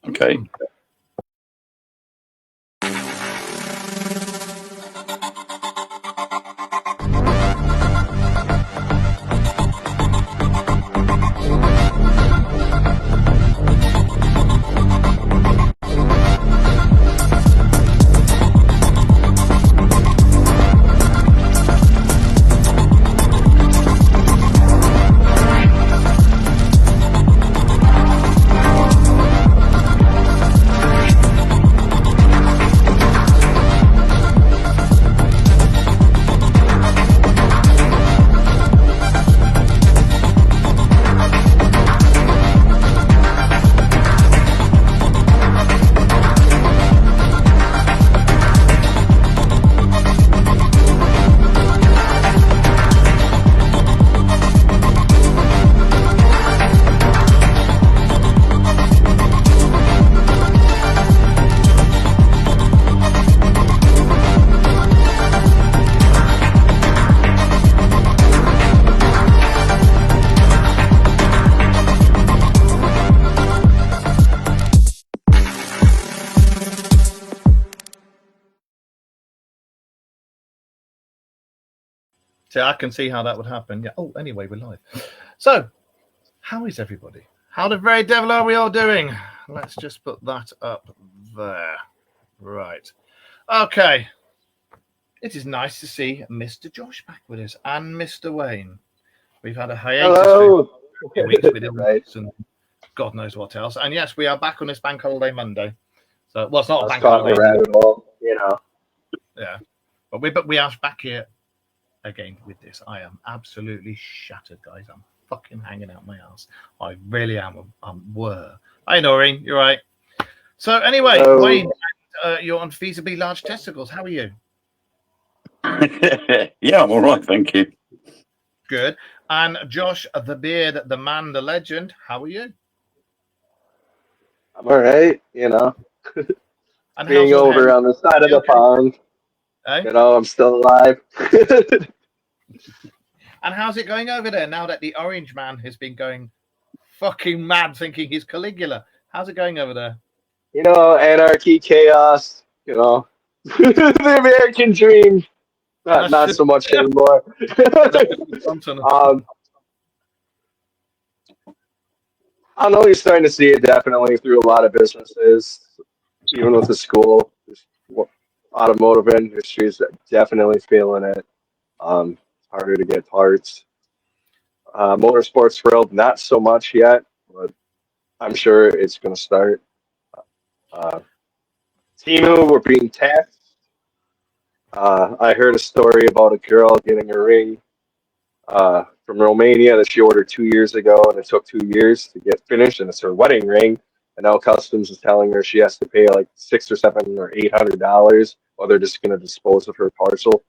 Okay. So I can see how that would happen. Yeah. Oh, anyway, we're live. So, how is everybody? How the very devil are we all doing? Let's just put that up there. Right. Okay. It is nice to see Mr. Josh back with us and Mr. Wayne. We've had a hiatus Hello. for a few weeks with illness Right. and God knows what else. And yes, we are back on this Bank Holiday Monday. So, well, it's not a Let's bank call it holiday. a rabbit hole, you know. Yeah. But we are back here again with this. I am absolutely shattered, guys. I'm fucking hanging out my ass. I really am. Hi, Noreen. You're right. So anyway, Hello. Wayne, you're on feasibly large testicles. How are you? Yeah, I'm all right, thank you. Good. And Josh, the beard, the man, the legend. How are you? I'm all right, you know. And Being how's all over hair? on the side of the Okay. pond, Eh? you know, I'm still alive. And how's it going over there now that the orange man has been going fucking mad thinking he's Caligula? How's it going over there? You know, anarchy, chaos, you know. The American dream. Not so much anymore. I know you're starting to see it definitely through a lot of businesses, even with the school. Automotive industry is definitely feeling it. It's harder to get parts. Motorsports world, not so much yet, but I'm sure it's going to start. Uh, Timu were being taxed. I heard a story about a girl getting a ring from Romania that she ordered 2 years ago, and it took 2 years to get finished, and it's her wedding ring. And now customs is telling her she has to pay like $600 or $700 or $800, or they're just going to dispose of her parcel.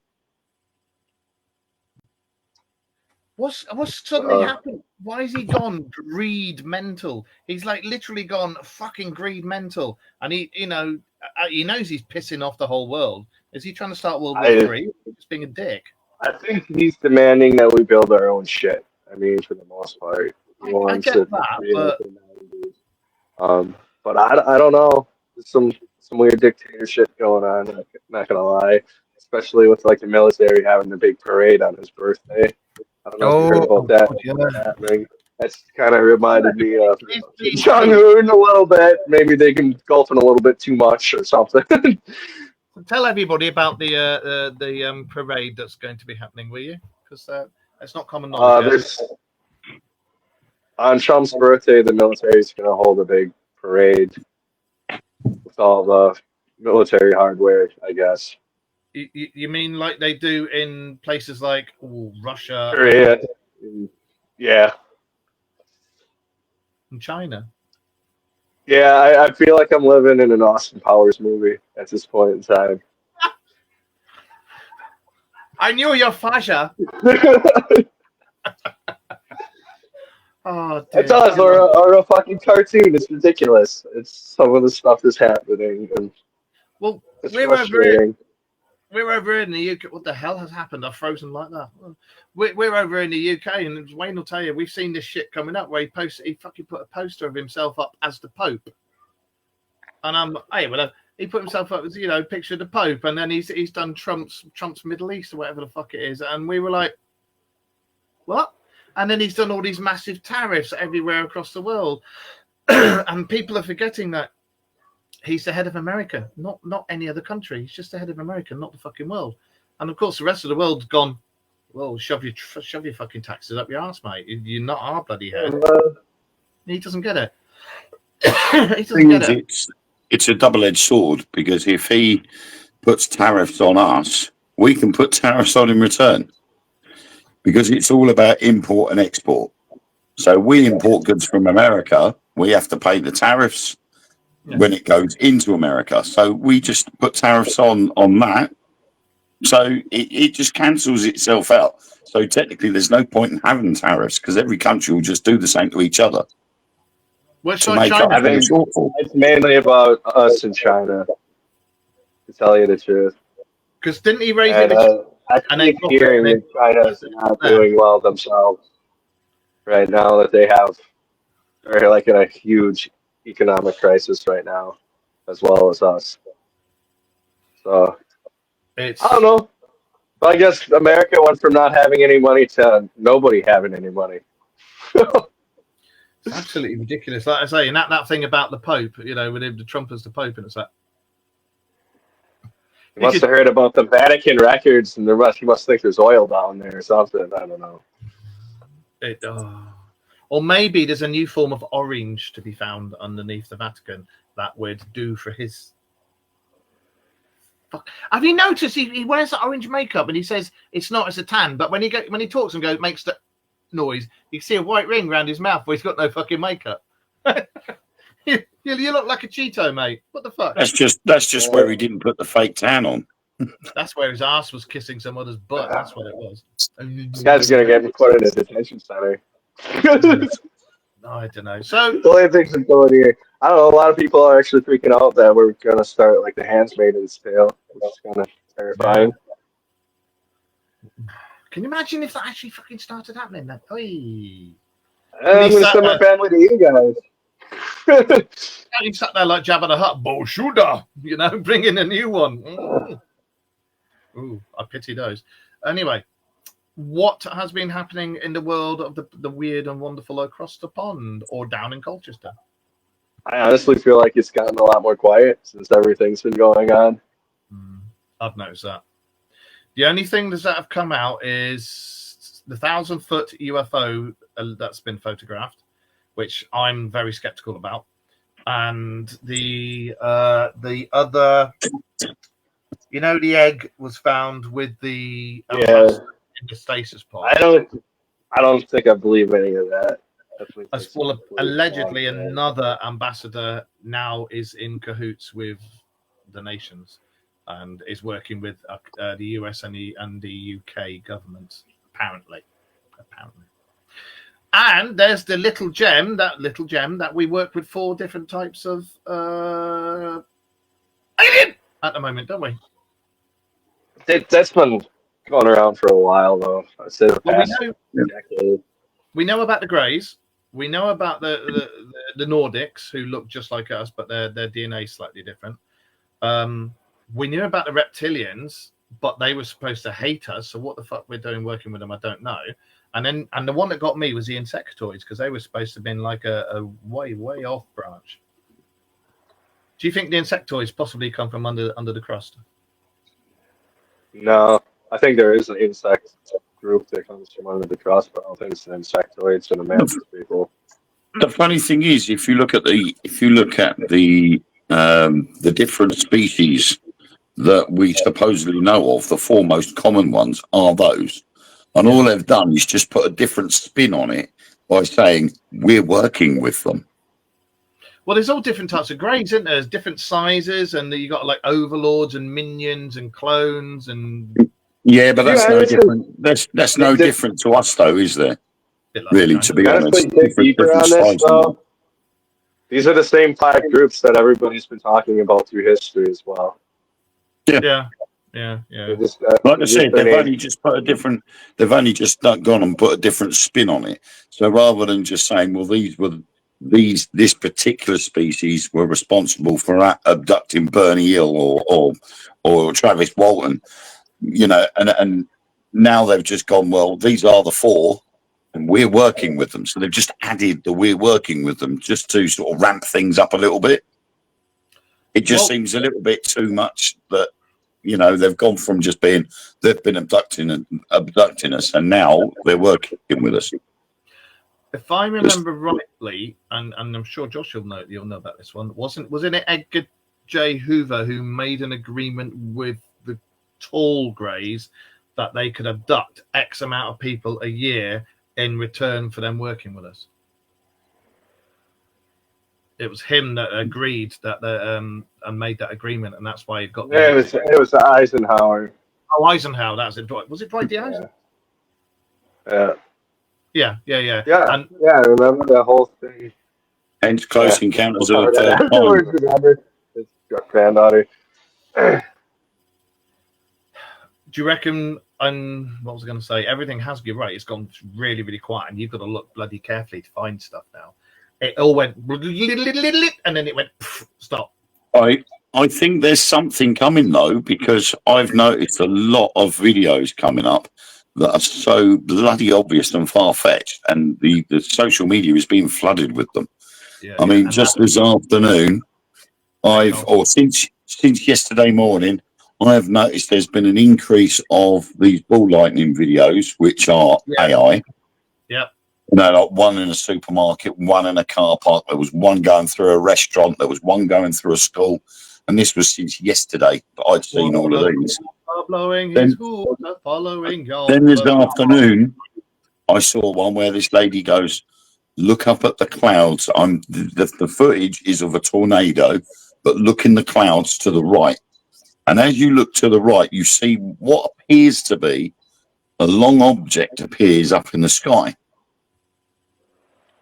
What's suddenly happened? Why has he gone greed mental? He's like literally gone fucking greed mental, and he knows he's pissing off the whole world. Is he trying to start World War III? Just being a dick. I think he's demanding that we build our own shit. I mean, for the most part, he wants I get that, but I don't know. There's some weird dictatorship going on. Not gonna lie, especially with like the military having the big parade on his birthday. I don't know if you heard about that happening. That's kind of reminded me of Jong-un a little bit. Maybe they can golf in a little bit too much or something. Tell everybody about the parade that's going to be happening, will you? Because it's not common knowledge. On Trump's birthday, the military is going to hold a big parade with all the military hardware, I guess. You mean like they do in places like Russia, Korea, yeah, and China? Yeah, I feel like I'm living in an Austin Powers movie at this point in time. I knew your fascia. Oh, it does, or a fucking cartoon. It's ridiculous. It's some of the stuff that's happening. And well, it's we're over in the UK. What the hell has happened? I've frozen like that. We're over in the UK, and Wayne will tell you, we've seen this shit coming up where he fucking put a poster of himself up as the Pope. And hey, well, he put himself up as, you know, picture of the Pope, and then he's done Trump's Middle East or whatever the fuck it is, and we were like, what? And then he's done all these massive tariffs everywhere across the world, and people are forgetting that he's the head of America, not any other country. He's just the head of America, not the fucking world. And of course, the rest of the world's gone, well, shove your fucking taxes up your ass, mate. You're not our bloody head. He doesn't get it. He doesn't get it. It's a double-edged sword, because if he puts tariffs on us, we can put tariffs on in return, because it's all about import and export. So we import goods from America, we have to pay the tariffs when it goes into America. So we just put tariffs on that. So it just cancels itself out. So technically there's no point in having tariffs, because every country will just do the same to each other. What's to on make China? up for the shortfall. It's mainly about us and China, to tell you the truth. Because didn't he raise And, it? I keep hearing that China's not doing well themselves right now, that they're like in a huge economic crisis right now, as well as us. So, I don't know. But I guess America went from not having any money to nobody having any money. It's absolutely ridiculous. Like I say, and that thing about the Pope, you know, with the Trump as the Pope, and it's like, You must have heard about the Vatican records, and he must think there's oil down there or something. I don't know. Or maybe there's a new form of orange to be found underneath the Vatican that would do for his. Fuck. Have you noticed he wears the orange makeup and he says it's not as a tan, but when he talks and makes the noise, you see a white ring around his mouth where he's got no fucking makeup. you look like a Cheeto, mate. What the fuck? That's just where he didn't put the fake tan on. That's where his ass was kissing some other's butt. That's what it was. This guy's gonna get put in a detention center. No, I don't know. So the only things that's going here, I don't know. A lot of people are actually freaking out that we're gonna start like the Handmaid's Tale. It's kind of terrifying. Can you imagine if that actually fucking started happening? Then, I'm gonna send my family to you guys. He sat there like Jabba the Hutt, Boshuda, you know, bringing a new one. Ooh, I pity those. Anyway, what has been happening in the world of the weird and wonderful across the pond or down in Colchester? I honestly feel like it's gotten a lot more quiet since everything's been going on. I've noticed that. The only thing that have come out is the 1,000-foot UFO that's been photographed, which I'm very skeptical about, and the other, you know, the egg was found with the in the stasis pod. I don't think I believe any of that. As well, allegedly, another ambassador now is in cahoots with the nations and is working with the US and the UK governments, apparently. And there's the little gem that we work with 4 different types of alien at the moment, don't we? That's been going around for a while, though. I'd say the past decade. We know about the Greys. We know about the Nordics, who look just like us, but their DNA is slightly different. We knew about the reptilians, but they were supposed to hate us. So what the fuck we're doing working with them, I don't know. And the one that got me was the insectoids, because they were supposed to have been like a way off branch. Do you think the insectoids possibly come from under the crust? No, I think there is an insect group that comes from under the crust, but I don't think it's an insectoids and a mantis people. The funny thing is, if you look at the different species that we supposedly know of, the 4 most common ones are those. And all they've done is just put a different spin on it by saying we're working with them. Well, there's all different types of Greys, isn't there? There's different sizes, and you got like overlords and minions and clones and. Yeah, but that's no different. That's no different to us, though, is there? Really, to be honest. These are the same 5 groups that everybody's been talking about through history as well. Yeah. Like I said, they've only just put a different. They've only just gone and put a different spin on it. So rather than just saying, "Well, these were this particular species were responsible for abducting Bernie Hill or Travis Walton, and now they've just gone, well, these are the four, and we're working with them. So they've just added the we're working with them just to sort of ramp things up a little bit. It just seems a little bit too much that, they've gone from just being, they've been abducting us, and now they're working with us. If I remember rightly, and I'm sure Josh you'll know about this one, wasn't it Edgar J. Hoover who made an agreement with the tall greys that they could abduct X amount of people a year in return for them working with us? It was him that agreed that and made that agreement, and that's why it got. Yeah, it was Eisenhower. Oh, Eisenhower, that's it. Was it Dwight D. Eisenhower? Yeah. Yeah. I remember the whole thing. Hence, Close Encounters of the Third Kind. It's granddaughter. Do you reckon? And what was I going to say? Everything has. You're right. It's gone really, really quiet, and you've got to look bloody carefully to find stuff now. It all went, and then it went stop. I think there's something coming though, because I've noticed a lot of videos coming up that are so bloody obvious and far-fetched, and the social media is being flooded with them. Yeah, I mean, just this afternoon, since yesterday morning, I have noticed there's been an increase of these ball lightning videos, which are AI. Yep. Like one in a supermarket, one in a car park. There was one going through a restaurant. There was one going through a school. And this was since yesterday that I'd seen all of these. Following your. Then this afternoon, I saw one where this lady goes, look up at the clouds. The footage is of a tornado, but look in the clouds to the right. And as you look to the right, you see what appears to be a long object appears up in the sky.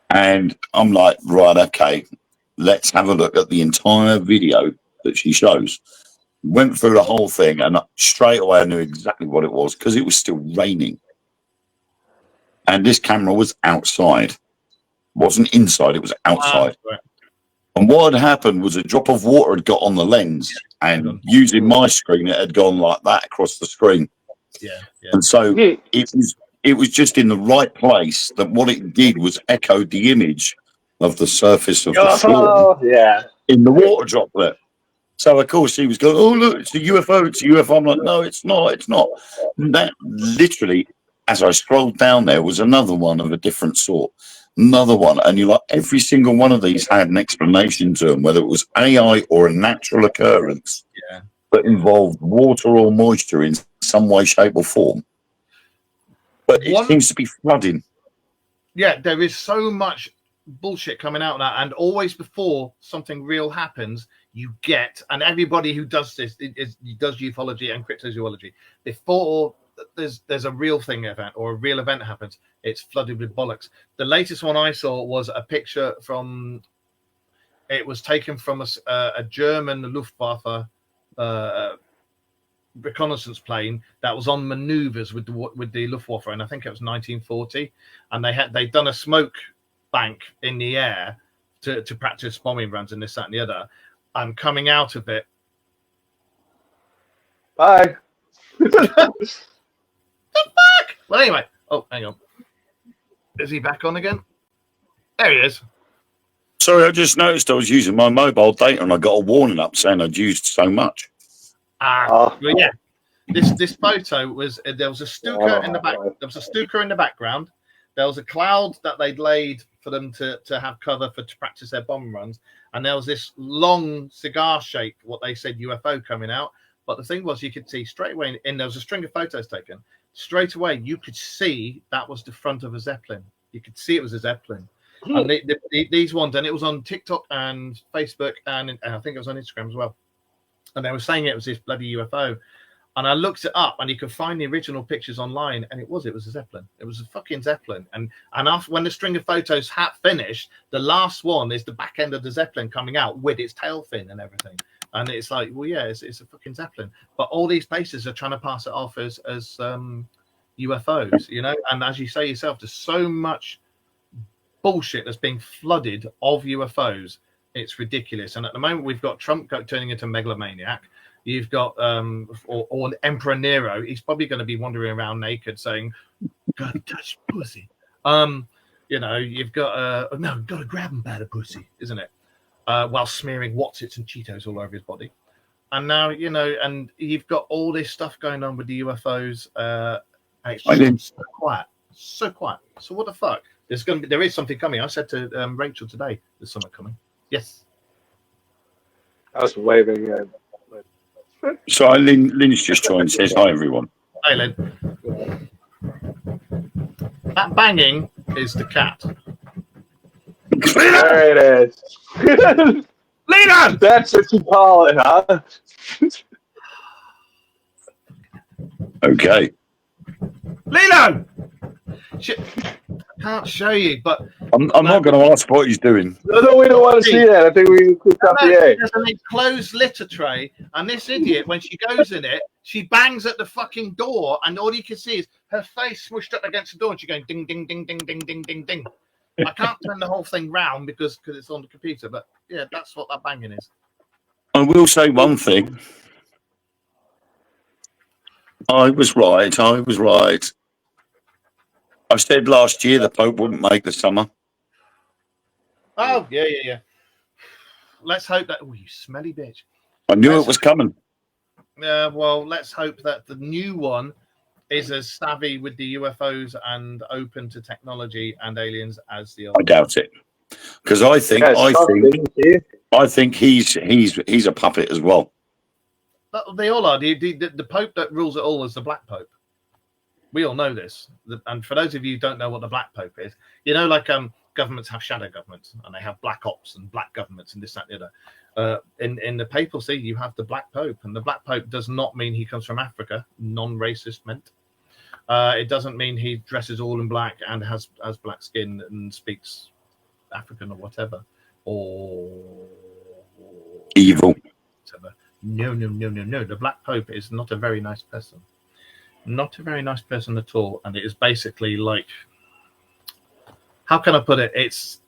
And I'm like, right, okay, let's have a look at the entire video that she shows. Went through the whole thing, and straight away I knew exactly what it was, because it was still raining. And this camera was outside. It wasn't inside, it was outside. Right. And what had happened was a drop of water had got on the lens, and using my screen, it had gone like that across the screen. Yeah. And so it was just in the right place that what it did was echoed the image of the surface of the storm in the water droplet. So, of course, he was going, oh, look, it's a UFO, it's a UFO. I'm like, no, it's not. And that literally, as I scrolled down, there was another one of a different sort, another one. And you're like, every single one of these had an explanation to them, whether it was AI or a natural occurrence that involved water or moisture in some way, shape or form. But it seems to be flooding. Yeah, there is so much bullshit coming out now, and always before something real happens, you get, and everybody who does this does ufology and cryptozoology. Before there's a real thing event or a real event happens, it's flooded with bollocks. The latest one I saw was a picture from. It was taken from a German Luftwaffe reconnaissance plane that was on maneuvers with the Luftwaffe, and I think it was 1940, and they'd done a smoke bank in the air to practice bombing runs and this, that, and the other. I'm coming out of it. Bye. The fuck? Well, anyway. Oh, hang on. Is he back on again? There he is. Sorry, I just noticed I was using my mobile data and I got a warning up saying I'd used so much. Well, yeah. This photo was there was a Stuka in the back. There was a Stuka in the background. There was a cloud that they'd laid for them to have cover to practice their bomb runs, and there was this long cigar-shaped, what they said, UFO coming out. But the thing was, you could see straight away, and there was a string of photos taken. Straight away, you could see that was the front of a Zeppelin. You could see it was a Zeppelin. And these ones, and it was on TikTok and Facebook, and I think it was on Instagram as well. And they were saying it was this bloody UFO. And I looked it up, and you could find the original pictures online, and it was a Zeppelin. It was a fucking Zeppelin. And after, when the string of photos had finished, the last one is the back end of the Zeppelin coming out with its tail fin and everything. And it's like, well, yeah, it's a fucking Zeppelin. But all these places are trying to pass it off as UFOs, you know. And as you say yourself, there's so much bullshit that's being flooded of UFOs. It's ridiculous. And at the moment, we've got Trump turning into a megalomaniac. You've got or Emperor Nero. He's probably going to be wandering around naked saying, "Gotta touch pussy." You've got gotta grab him by the pussy, isn't it? While smearing Wotsits and Cheetos all over his body. And now, and you've got all this stuff going on with the UFOs. And it's just so quiet. So quiet. So what the fuck? There is something coming. I said to Rachel today, there's something coming. Yes. I was waving. So Lynn's just joined. Says hi, everyone. Hi, Lynn. That banging is the cat. There it is. Leland! That's what you call it, huh? Okay. Leland! Shit. I can't show you, but I'm not going to ask what he's doing. No, we don't want to see that. I think we can click off the A. There's an enclosed litter tray, and this idiot, when she goes in it, she bangs at the fucking door, and all you can see is her face smushed up against the door, and she's going ding, ding, ding, ding, ding, ding, ding, ding. I can't turn the whole thing round because it's on the computer, but yeah, that's what that banging is. I will say one thing. I was right. I said last year the Pope wouldn't make the summer. Oh, yeah. Let's hope that... Oh, you smelly bitch. I knew it was coming. Well, let's hope that the new one is as savvy with the UFOs and open to technology and aliens as the old. I doubt it. Because I think he's a puppet as well. They all are. The Pope that rules it all is the Black Pope. We all know this. And for those of you who don't know what the Black Pope is, governments have shadow governments and they have black ops and black governments and this, that, and the other. In the papacy, you have the Black Pope, and the Black Pope does not mean he comes from Africa. Non-racist meant. It doesn't mean he dresses all in black and has black skin and speaks African or whatever. Or evil. Whatever. No. The Black Pope is not a very nice person. Not a very nice person at all. And it is basically like, how can I put it? It's,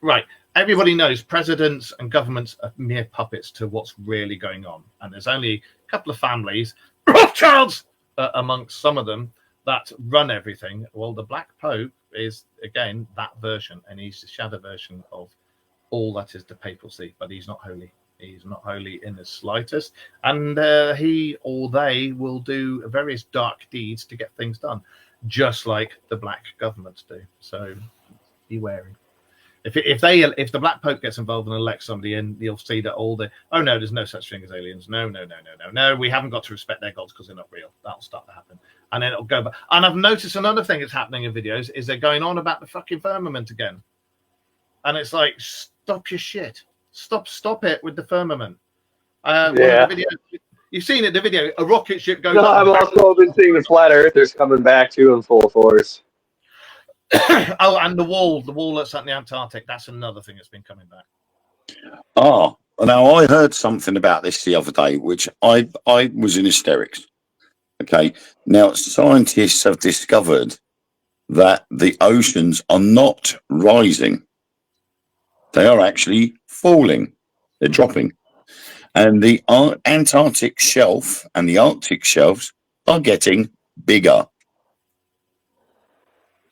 right. Everybody knows presidents and governments are mere puppets to what's really going on. And there's only a couple of families, Rothschilds, amongst some of them, that run everything. Well, the Black Pope is, again, that version. And he's the shadow version of all that is the papacy. But he's not holy. He's not holy in the slightest. And he or they will do various dark deeds to get things done, just like the black governments do. So be wary. If the Black Pope gets involved and elects somebody, and you'll see that there's no such thing as aliens. No, we haven't got to respect their gods because they're not real. That'll start to happen. And then it'll go back. And I've noticed another thing that's happening in videos is they're going on about the fucking firmament again. And it's like, stop your shit. Stop it with the firmament. Yeah. You've seen it, the video. A rocket ship goes. No, I've also been seeing the flat earthers coming back too in full force. Oh, and the wall that's at the Antarctic. That's another thing that's been coming back. Oh, now I heard something about this the other day, which I was in hysterics. Okay, now scientists have discovered that the oceans are not rising. They are actually falling. They're dropping. And the Antarctic shelf and the Arctic shelves are getting bigger.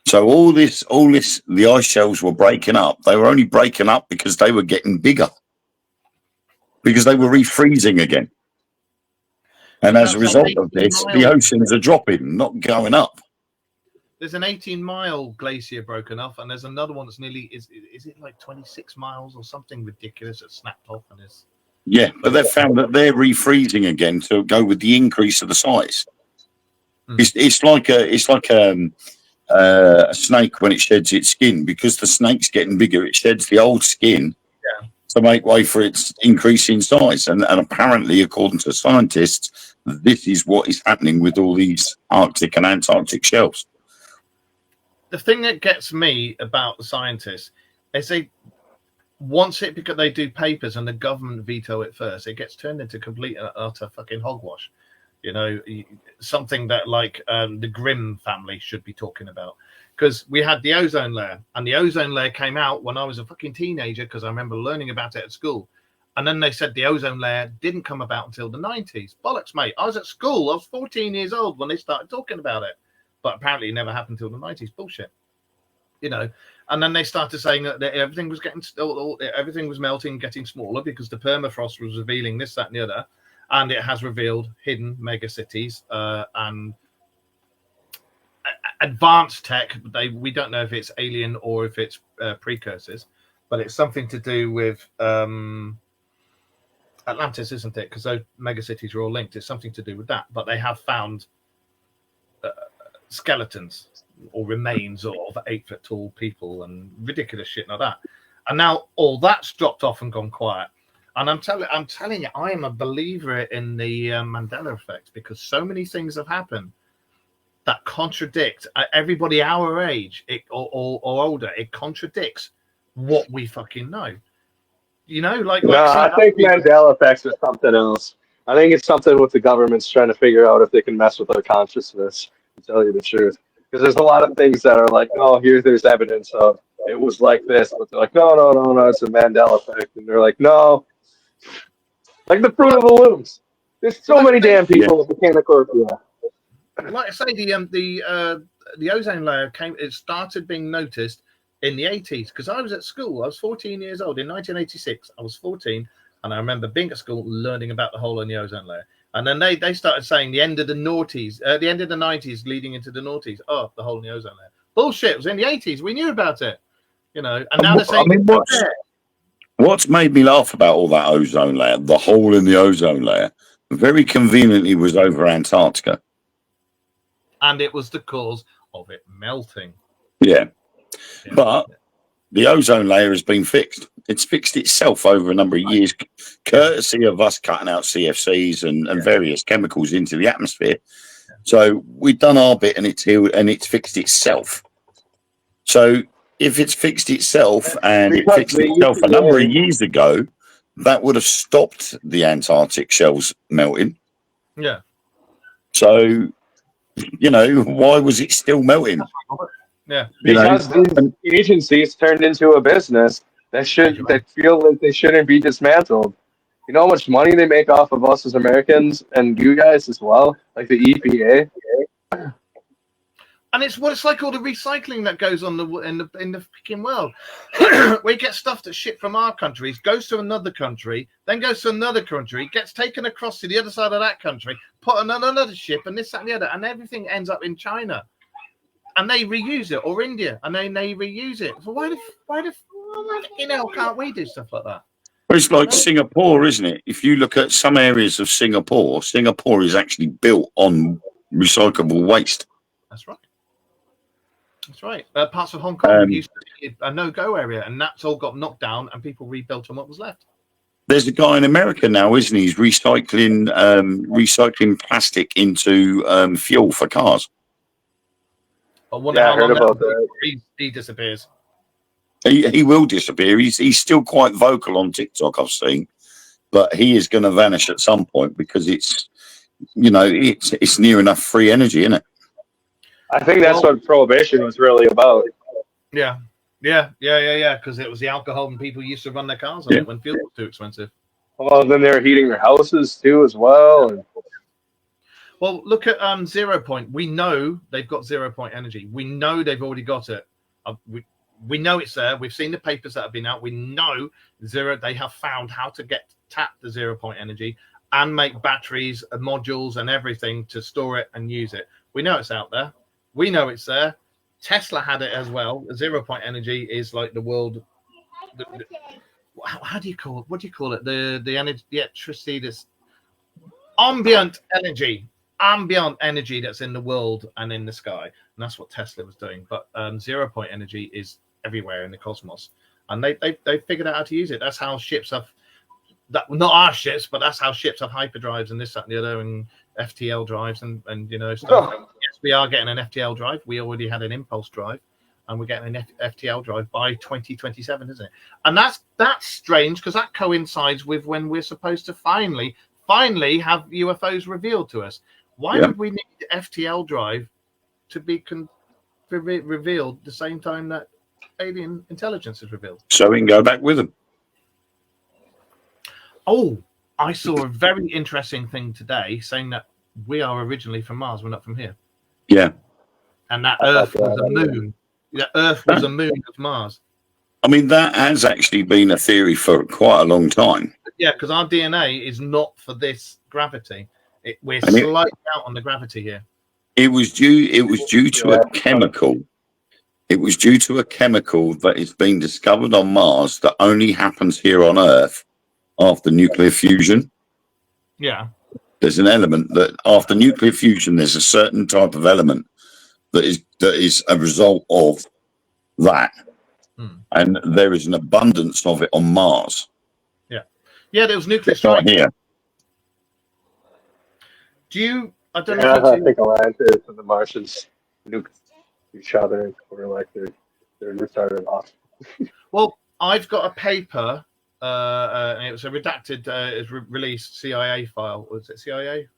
So all this, the ice shelves were breaking up. They were only breaking up because they were getting bigger. Because they were refreezing again. And as a result of this, the oceans are dropping, not going up. There's an 18-mile glacier broken off, and there's another one that's nearly, is it like 26 miles or something ridiculous that snapped off and is. Yeah, but they've found that they're refreezing again to go with the increase of the size. It's like a snake when it sheds its skin, because the snake's getting bigger. It sheds the old skin to make way for its increase in size. And apparently, according to scientists, this is what is happening with all these Arctic and Antarctic shelves. The thing that gets me about the scientists is because they do papers and the government veto it first, it gets turned into complete and utter fucking hogwash. Something that like the Grimm family should be talking about. because we had the ozone layer, and the ozone layer came out when I was a fucking teenager, because I remember learning about it at school. And then they said the ozone layer didn't come about until the 90s. Bollocks, mate. I was at school. I was 14 years old when they started talking about it. But apparently it never happened until the 90s. Bullshit. You know, and then they started saying that everything was everything was melting, getting smaller, because the permafrost was revealing this, that, and the other. And it has revealed hidden megacities and advanced tech. We don't know if it's alien or if it's precursors, but it's something to do with Atlantis, isn't it? Because those megacities are all linked. It's something to do with that. But they have found skeletons or remains of 8-foot tall people and ridiculous shit like that. And now all that's dropped off and gone quiet. And I'm telling you, I am a believer in the Mandela effect, because so many things have happened that contradict everybody our age or older. It contradicts what we fucking know. You know, like I think Mandela effects is something else. I think it's something with the government's trying to figure out if they can mess with our consciousness, to tell you the truth. Because there's a lot of things that are like, oh, there's evidence of it was like this, but they're like, no, it's a Mandela effect, and they're like, no, like the Fruit of the Looms. There's so many damn people that became a corporation. Like I say, the ozone layer started being noticed in the 80s, because I was at school. I was 14 years old in 1986. I was 14, and I remember being at school learning about the hole in the ozone layer. And then they started saying the end of the noughties, the end of the 90s leading into the noughties. Oh, the hole in the ozone layer. Bullshit. It was in the 80s. We knew about it, you know. And now they're saying, what's made me laugh about all that ozone layer, the hole in the ozone layer, very conveniently was over Antarctica. And it was the cause of it melting. Yeah. But the ozone layer has been fixed. It's fixed itself over a number of years, courtesy of us cutting out CFCs and various chemicals into the atmosphere. So we've done our bit, and it's healed, and it's fixed itself. So if it's fixed itself, and it fixed itself a number of years ago, that would have stopped the Antarctic shelves melting. Yeah. So, you know, why was it still melting? Yeah, because these agencies turned into a business that feel like they shouldn't be dismantled. You know how much money they make off of us as Americans, and you guys as well, like the EPA. And it's like all the recycling that goes on in the freaking world. We get stuff that's shipped from our countries, goes to another country, then goes to another country, gets taken across to the other side of that country, put on another ship, and this, that, and the other, and everything ends up in China. And they reuse it, or India, and then they reuse it. So why the can't we do stuff like that? Well, it's like Singapore, isn't it? If you look at some areas of Singapore is actually built on recyclable waste. That's right. That's right. Parts of Hong Kong used to be a no-go area, and that's all got knocked down, and people rebuilt on what was left. There's a guy in America now, isn't he? He's recycling plastic into fuel for cars. I heard about that. He disappears. He will disappear. He's still quite vocal on TikTok, I've seen, but he is going to vanish at some point, because it's near enough free energy, isn't it? I think that's what prohibition was really about. Yeah. Because it was the alcohol, and people used to run their cars on it when fuel was too expensive. Well, then they were heating their houses too, as well. Well, look at 0 Point. We know they've got 0 point energy. We know they've already got it. We know it's there. We've seen the papers that have been out. We know they have found how to tap the 0 point energy and make batteries, modules, and everything to store it and use it. We know it's out there. We know it's there. Tesla had it as well. 0 point energy is like the world. How do you call it? What do you call it? The energy, the electricity, this ambient energy that's in the world and in the sky, and that's what Tesla was doing. But 0 point energy is everywhere in the cosmos, and they figured out how to use it. That's how ships have not our ships, but that's how ships have hyperdrives and this, that, and the other, and FTL drives and stuff. Yes, we are getting an FTL drive. We already had an impulse drive, and we're getting an FTL drive by 2027, isn't it? And that's strange, because that coincides with when we're supposed to finally have UFOs revealed to us. Why would we need FTL drive to be revealed the same time that alien intelligence is revealed. So we can go back with them. Oh, I saw a very interesting thing today saying that we are originally from Mars. We're not from here. Yeah. And that Earth was a moon. That Earth was a moon of Mars. I mean, that has actually been a theory for quite a long time. Yeah, because our DNA is not for this gravity. We're slightly out on the gravity here. It was due to a chemical. It was due to a chemical that is being discovered on Mars that only happens here on Earth after nuclear fusion. Yeah. There's an element that after nuclear fusion, there's a certain type of element that is a result of that. And there is an abundance of it on Mars. Yeah, there was nuclear It's not strike. here. I don't know if I think Atlantis and the Martians nuked each other, or like they're started off. Well, I've got a paper, and it was a redacted, released CIA file. Was it CIA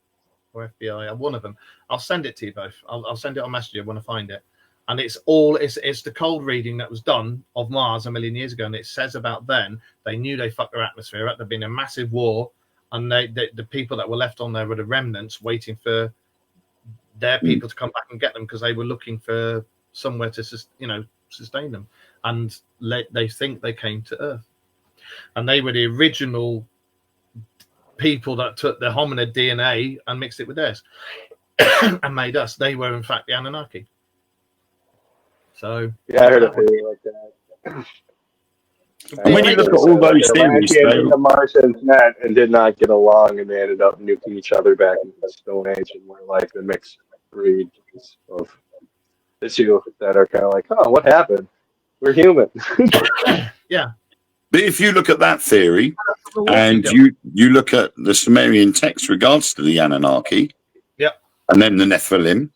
or FBI? One of them. I'll send it to you both. I'll send it on Messenger when I find it. And it's the cold reading that was done of Mars a million years ago, and it says about then they knew they fucked their atmosphere up. There'd been a massive war, and the people that were left on there were the remnants waiting for their people to come back and get them because they were looking for somewhere to sustain them. And they think they came to Earth, and they were the original people that took the hominid DNA and mixed it with theirs and made us. They were in fact the Anunnaki. So yeah, I heard a theory like that. When you look at all those theories, the Martians met and did not get along, and they ended up nuking each other back into the Stone Age, and we're like the mixed breed of the two that are kind of like, oh, what happened? We're human. Yeah. But if you look at that theory, and you look at the Sumerian text regards to the Anunnaki, and then the Nephilim,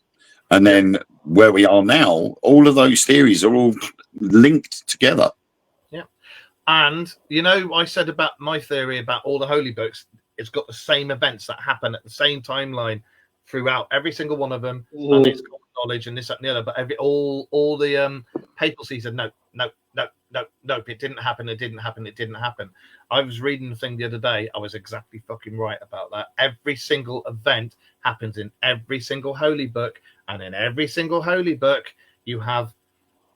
and then where we are now, all of those theories are all linked together. Yeah. And, I said about my theory about all the holy books, it's got the same events that happen at the same timeline throughout every single one of them. And it's got knowledge and this, that, and the other. But all the papacy said, no, it didn't happen. It didn't happen. It didn't happen. I was reading the thing the other day. I was exactly fucking right about that. Every single event happens in every single holy book. And in every single holy book, you have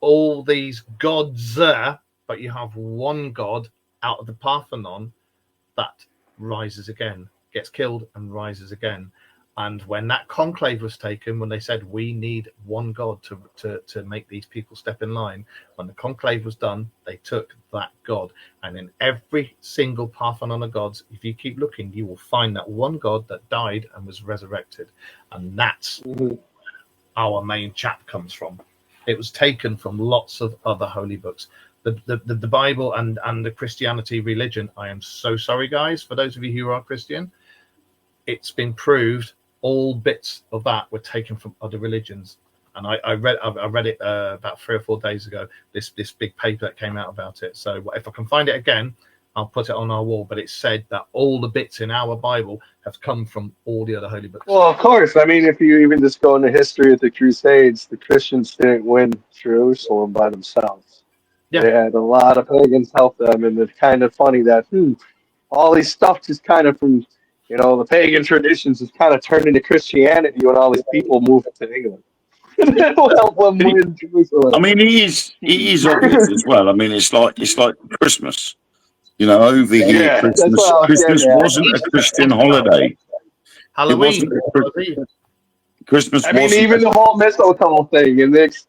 all these gods there, but you have one god out of the Parthenon that rises again, gets killed and rises again. And when that conclave was taken, when they said we need one god to make these people step in line, when the conclave was done, they took that god. And in every single Parthenon of gods, if you keep looking, you will find that one god that died and was resurrected. And that's our main chap comes from. It was taken from lots of other holy books. The Bible and the Christianity religion, I am so sorry, guys, for those of you who are Christian, it's been proved all bits of that were taken from other religions. And I read it about 3 or 4 days ago, this big paper that came out about it. So if I can find it again, I'll put it on our wall. But it said that all the bits in our Bible have come from all the other holy books. Well, of course. I mean, if you even just go into history of the Crusades, the Christians didn't win Jerusalem by themselves. Yeah. They had a lot of pagans help them, and it's kind of funny that all these stuff just kind of from the pagan traditions is kind of turned into Christianity when all these people moved to England. Help them win Jerusalem. I mean, it is obvious as well. I mean, it's like Christmas. Over here, Christmas wasn't a Christian holiday. Halloween. Christmas. I mean, even the whole mistletoe thing, and it's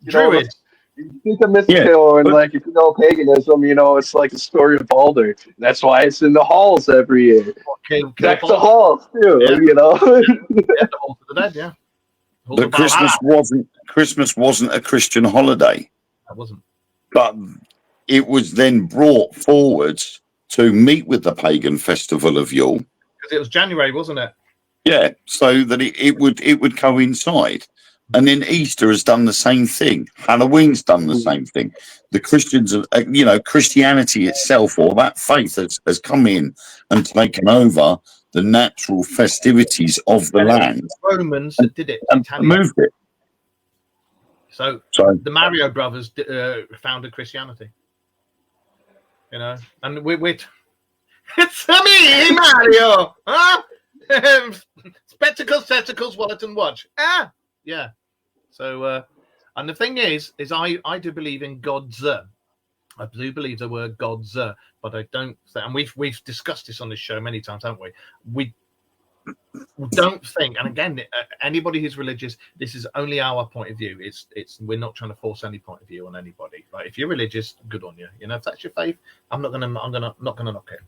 Druids. You think of mistletoe, and like if you know paganism, it's like the story of Balder. That's why it's in the halls every year. That's the halls too, Yeah. The Halls of the Dead, yeah. But Christmas wasn't a Christian holiday. That wasn't. But it was then brought forwards to meet with the pagan festival of Yule. Because it was January, wasn't it? Yeah, so that it would coincide. And then Easter has done the same thing. Halloween's done the same thing. The Christians, Christianity itself, or that faith has come in and taken over the natural festivities of the land. Romans that did it. And moved it. So So the Mario brothers founded Christianity. You know, and we're it's me, Mario. Huh? Spectacles, testicles, wallet, and watch. Yeah. So, and the thing is I do believe in God's. I do believe the word God's, but I don't. And we've discussed this on this show many times, haven't we? We don't think, and again, anybody who's religious, this is only our point of view. It's we're not trying to force any point of view on anybody. Right? If you're religious, good on you. You know, if that's your faith, I'm not gonna knock it.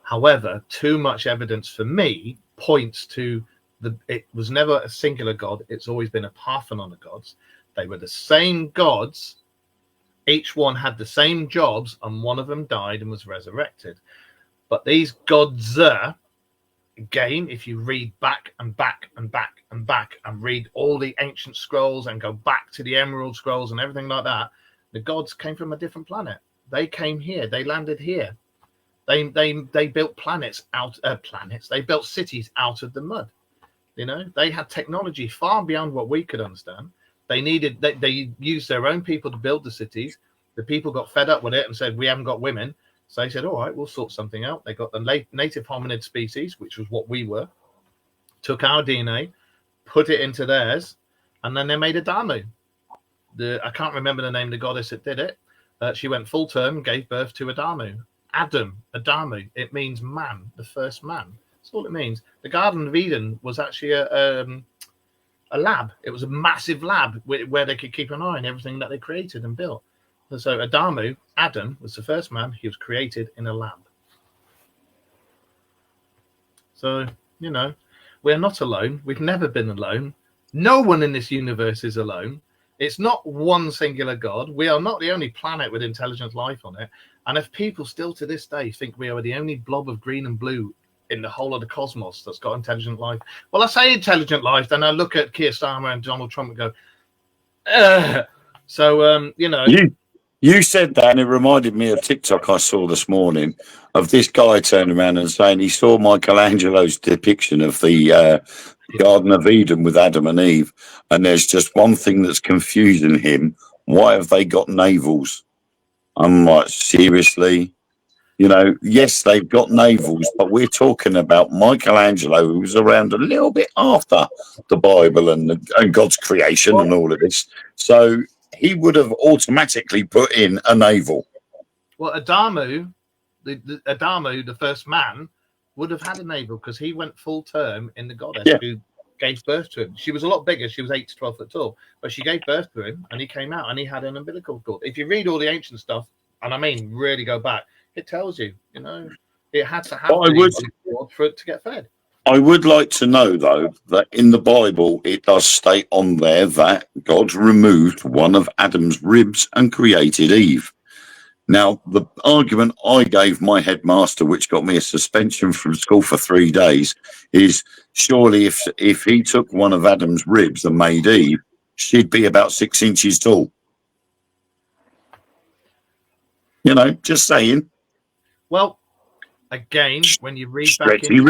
However, too much evidence for me points to it was never a singular God. It's always been a Parthenon of gods. They were the same gods. Each one had the same jobs, and one of them died and was resurrected. But these gods, again, if you read back and back and back and back and read all the ancient scrolls and go back to the Emerald Scrolls and everything like that, the gods came from a different planet. They came here. They landed here. They built planets. They built cities out of the mud. You know, they had technology far beyond what we could understand. They used their own people to build the cities. The people got fed up with it and said, we haven't got women. So they said, all right, we'll sort something out. They got the native hominid species, which was what we were, took our DNA, put it into theirs, and then they made Adamu. I can't remember the name of the goddess that did it. She went full term and gave birth to Adamu. Adamu. It means man, the first man. That's all it means. The Garden of Eden was actually a lab. It was a massive lab where they could keep an eye on everything that they created and built. So Adam was the first man. He was created in a lab. So, you know, we're not alone. We've never been alone. No one in this universe is alone. It's not one singular God. We are not the only planet with intelligent life on it. And if people still to this day think we are the only blob of green and blue in the whole of the cosmos that's got intelligent life, well, I say intelligent life, then I look at Keir Starmer and Donald Trump and go, you know. You said that, and it reminded me of TikTok I saw this morning of this guy turning around and saying he saw Michelangelo's depiction of the Garden of Eden with Adam and Eve, and there's just one thing that's confusing him. Why have they got navels? I'm like, seriously? You know, yes, they've got navels, but we're talking about Michelangelo, who was around a little bit after the Bible and God's creation and all of this. So he would have automatically put in a navel. Well, Adamu, the first man, would have had a navel because he went full term in the goddess who gave birth to him. She was a lot bigger. She was 8 to 12 foot tall, but she gave birth to him and he came out and he had an umbilical cord. If you read all the ancient stuff, and I mean really go back, it tells you, you know, it had to have for it to get fed. I would like to know, though, that in the Bible, it does state on there that God removed one of Adam's ribs and created Eve. Now, the argument I gave my headmaster, which got me a suspension from school for 3 days, is surely if he took one of Adam's ribs and made Eve, she'd be about 6 inches tall. You know, just saying. Well, again, when you read back into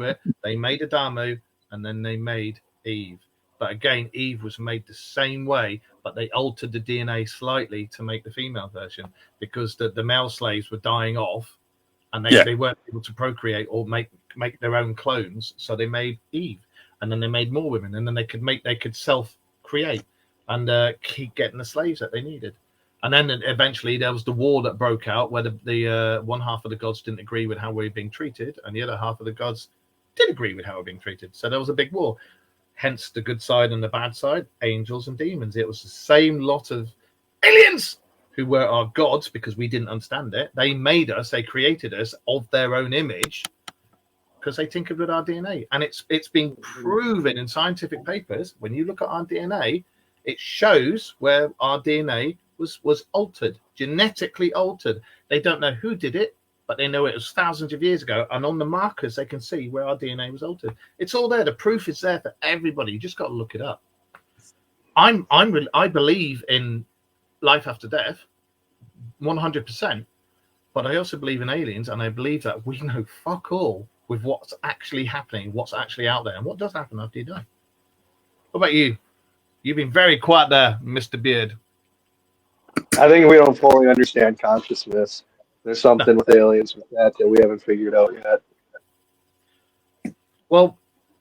it, they made Adamu and then they made Eve. But again, Eve was made the same way, but they altered the DNA slightly to make the female version because the male slaves were dying off and they weren't able to procreate or make their own clones. So they made Eve and then they made more women and then they could self-create and keep getting the slaves that they needed. And then eventually there was the war that broke out where the one half of the gods didn't agree with how we were being treated and the other half of the gods did agree with how we were being treated. So there was a big war. Hence the good side and the bad side, angels and demons. It was the same lot of aliens who were our gods because we didn't understand it. They made us, they created us of their own image because they tinkered with our DNA. And it's been proven in scientific papers. When you look at our DNA, it shows where our DNA was altered, genetically altered. They don't know who did it, but they know it was thousands of years ago. And on the markers, they can see where our DNA was altered. It's all there. The proof is there for everybody. You just got to look it up. I believe in life after death, 100%. But I also believe in aliens, and I believe that we know fuck all with what's actually happening, what's actually out there, and what does happen after you die. What about you? You've been very quiet there, Mr. Beard. I think we don't fully understand consciousness. There's something with aliens with that we haven't figured out yet. Well,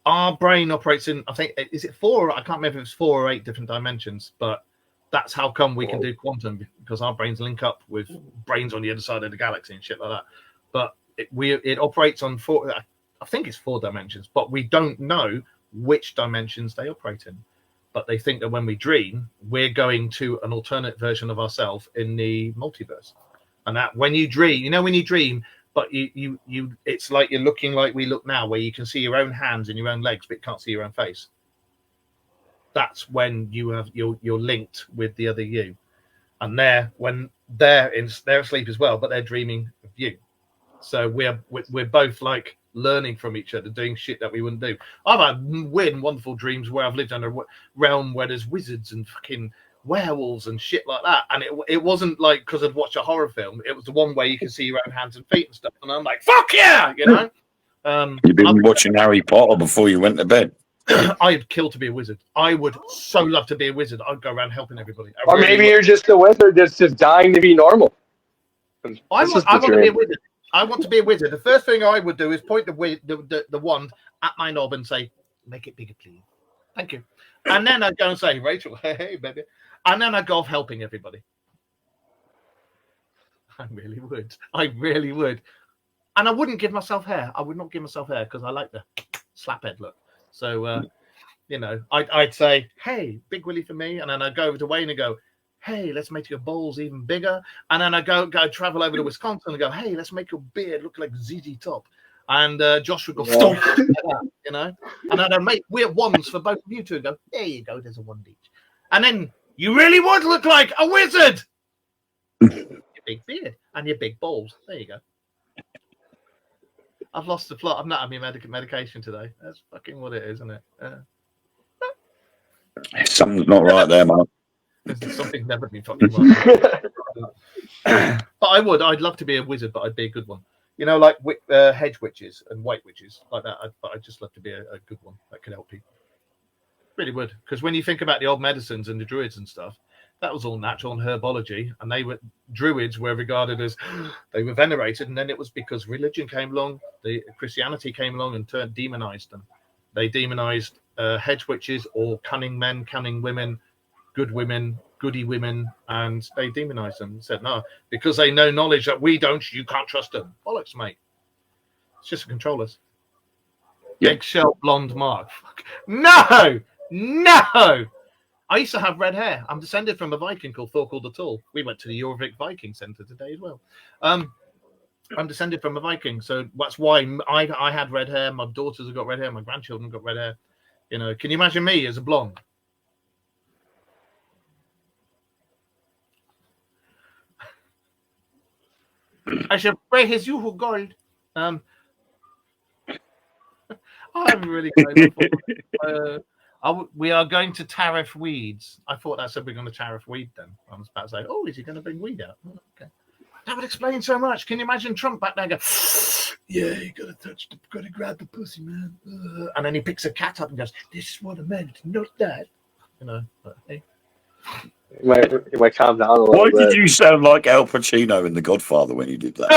our brain operates in, I think, is it 4? I can't remember if it's 4 or 8 different dimensions, but that's how come we can do quantum, because our brains link up with brains on the other side of the galaxy and shit like that. But it operates on 4, I think it's 4 dimensions, but we don't know which dimensions they operate in. But they think that when we dream, we're going to an alternate version of ourselves in the multiverse. And that when you dream, when you dream, but you it's like you're looking like we look now, where you can see your own hands and your own legs, but you can't see your own face. That's when you're linked with the other you, and when they're asleep as well, but they're dreaming of you. So we're both like learning from each other, doing shit that we wouldn't do. I've had weird and wonderful dreams where I've lived in a realm where there's wizards and fucking werewolves and shit like that, and it wasn't like because I'd watched a horror film. It was the one where you can see your own hands and feet and stuff, and I'm like, fuck yeah, You've been watching Harry Potter before you went to bed. I'd kill to be a wizard. I would so love to be a wizard. I'd go around helping everybody. Or maybe you're just a wizard that's just dying to be normal. I want to be a wizard. I want to be a wizard. The first thing I would do is point the wand at my knob and say, make it bigger, please. Thank you. And then I'd go and say, Rachel, hey, baby. And then I'd go off helping everybody. I really would. And I wouldn't give myself hair. I would not give myself hair because I like the slaphead look. So, I'd say, hey, Big Willie for me. And then I'd go over to Wayne and go, hey, let's make your balls even bigger. And then I go travel over to Wisconsin and go, hey, let's make your beard look like ZZ Top. And Josh would go, stop, And then I'd make weird wands for both of you two and go, there you go, there's a wand each. And then you really would look like a wizard. Your big beard and your big balls. There you go. I've lost the plot. I'm not having medication today. That's fucking what it is, isn't it? Something's not right there, man. Something's never been fucking right. But I'd love to be a wizard, but I'd be a good one. Like hedge witches and white witches, like that. I'd just love to be a good one that could help people. Really would. Because when you think about the old medicines and the druids and stuff, that was all natural and herbology. And druids were regarded as, they were venerated. And then it was because religion came along, Christianity came along and demonized them. They demonized hedge witches or cunning men, cunning women, good women, goody women, and they demonized them and said, no, because they know knowledge that we don't, you can't trust them. Bollocks, mate. It's just to control us. Yeah. Eggshell blonde Mark. Fuck. No! I used to have red hair. I'm descended from a Viking called Thorkel the Tall. We went to the Jorvik Viking Center today as well. I'm descended from a Viking, so that's why I had red hair. My daughters have got red hair. My grandchildren have got red hair. Can you imagine me as a blonde? I should pray his you gold. I'm really going. We are going to tariff weeds. I thought that said we're going to tariff weed then. I was about to say, oh, is he going to bring weed out? Oh, okay. That would explain so much. Can you imagine Trump back there go, yeah, you got to grab the pussy, man. And then he picks a cat up and goes, this is what I meant, not that. But hey. It might calm down a little bit. Why did you sound like Al Pacino in The Godfather when you did that?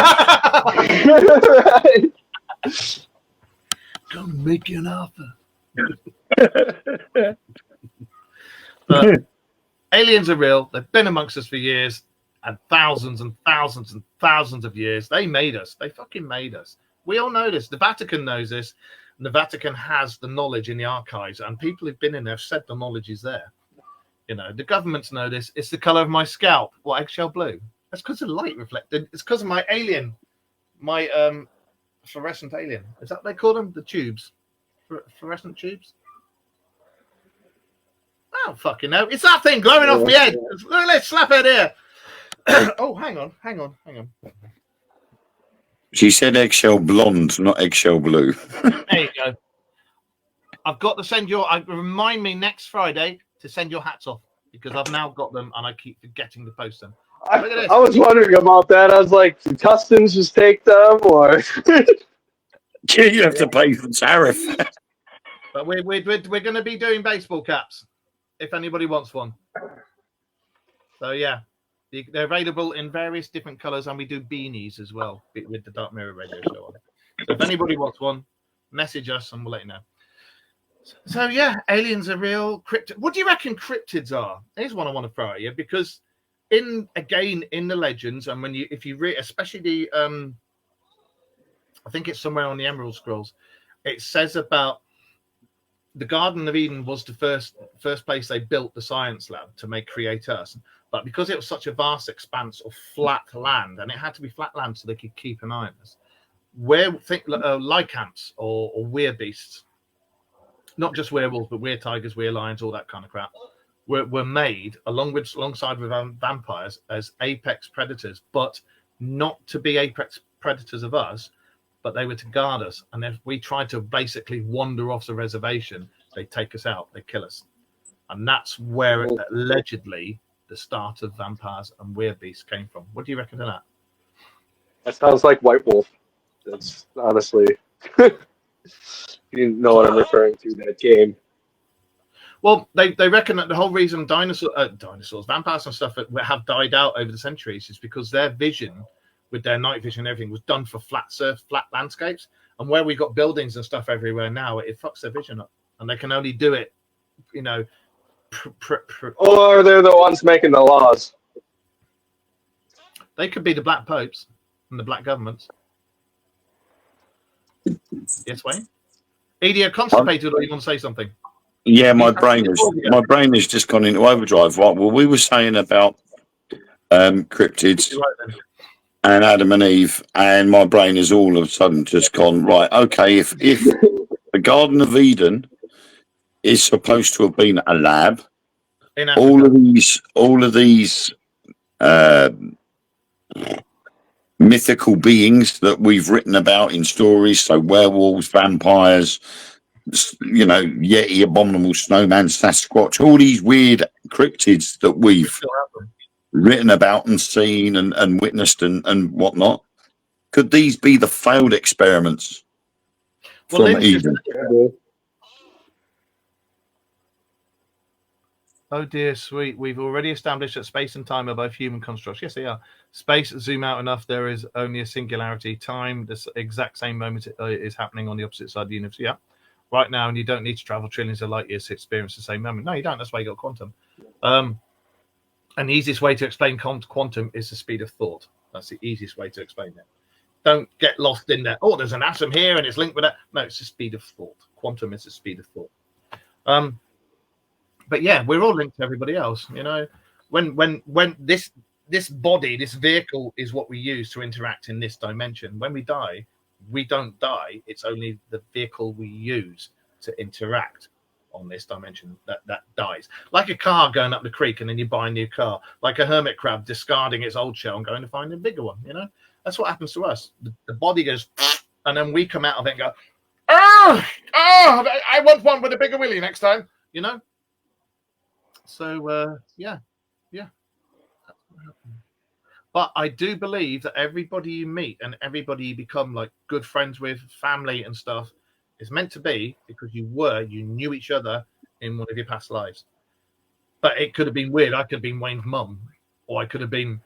Right. Come make you an offer. Aliens are real. They've been amongst us for years, and thousands and thousands and thousands of years. They made us. They fucking made us. We all know this. The Vatican knows this. And the Vatican has the knowledge in the archives, and people who've been in there have said the knowledge is there. The governments know this. It's the color of my scalp. What, eggshell blue? That's because of light reflected. It's because of my alien, my fluorescent alien. Is that what they call them? The tubes, fluorescent tubes. Oh fucking no! It's that thing glowing off my head. Let's slap it here. Oh, hang on. She said eggshell blonde, not eggshell blue. There you go. I've got to send remind me next Friday to send your hats off, because I've now got them and I keep forgetting to post them. I was wondering about that. I was like, do Tuscans just take them, or you have to pay for tariff? But we're going to be doing baseball caps. if anybody wants one. So yeah, they're available in various different colors, and we do beanies as well with the Dark Mirror Radio Show on. So if anybody wants one, message us and we'll let you know. So yeah, aliens are real. What do you reckon cryptids are? Here's one I want to throw at you, because in the legends, and if you read, especially the I think it's somewhere on the Emerald Scrolls, it says about the Garden of Eden was the first place they built the science lab to create us. But because it was such a vast expanse of flat land, and it had to be flat land so they could keep an eye on us, lycants or werebeasts, not just werewolves, but were tigers, were lions, all that kind of crap, were made alongside with vampires as apex predators, but not to be apex predators of us, but they were to guard us. And if we tried to basically wander off the reservation, they'd take us out, they'd kill us. And that's where allegedly the start of vampires and werebeasts came from. What do you reckon of that? That sounds like White Wolf. That's honestly, you know what I'm referring to, that game. Well, they reckon that the whole reason dinosaurs, vampires and stuff have died out over the centuries is because their vision, with their night vision and everything, was done for flat landscapes. And where we got buildings and stuff everywhere now, it fucks their vision up. And they can only do it, Or they're the ones making the laws. They could be the black popes and the black governments. Yes, Wayne? Edie, you're constipated, or you want to say something? Yeah, my brain has just gone into overdrive. Right. Well, we were saying about cryptids and Adam and Eve, and my brain has all of a sudden just gone, right, okay, if the Garden of Eden is supposed to have been a lab, all of these mythical beings that we've written about in stories, so werewolves, vampires, Yeti, abominable snowman, Sasquatch, all these weird cryptids that we've written about and seen and witnessed and whatnot, could these be the failed experiments from Eden? Oh dear, sweet. We've already established that space and time are both human constructs. Yes, they are. Space, zoom out enough, there is only a singularity. Time, this exact same moment is happening on the opposite side of the universe. Yeah, right now, and you don't need to travel trillions of light years to experience the same moment. No, you don't. That's why you got quantum. And the easiest way to explain quantum is the speed of thought. That's the easiest way to explain it. Don't get lost in there. Oh, there's an atom here and it's linked with that. No, it's the speed of thought. Quantum is the speed of thought. But yeah, we're all linked to everybody else. When this body, this vehicle, is what we use to interact in this dimension. When we die, we don't die. It's only the vehicle we use to interact on this dimension that dies. Like a car going up the creek and then you buy a new car. Like a hermit crab discarding its old shell and going to find a bigger one. That's what happens to us. The body goes, and then we come out of it and go, I want one with a bigger willy next time. So yeah. But I do believe that everybody you meet and everybody you become like good friends with, family and stuff, is meant to be because you knew each other in one of your past lives. But it could have been weird. I could have been Wayne's mum, or I could have been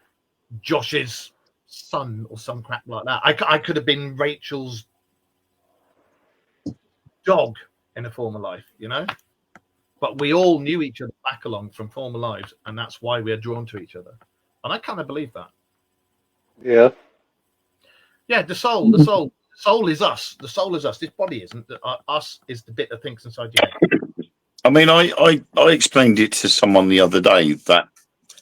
Josh's son, or some crap like that. I could have been Rachel's dog in a former life, But we all knew each other back along from former lives, and that's why we're drawn to each other. And I kind of believe that. Yeah. Yeah, the soul is us. The soul is us. This body isn't. Us is the bit that thinks inside your head. I mean, I explained it to someone the other day that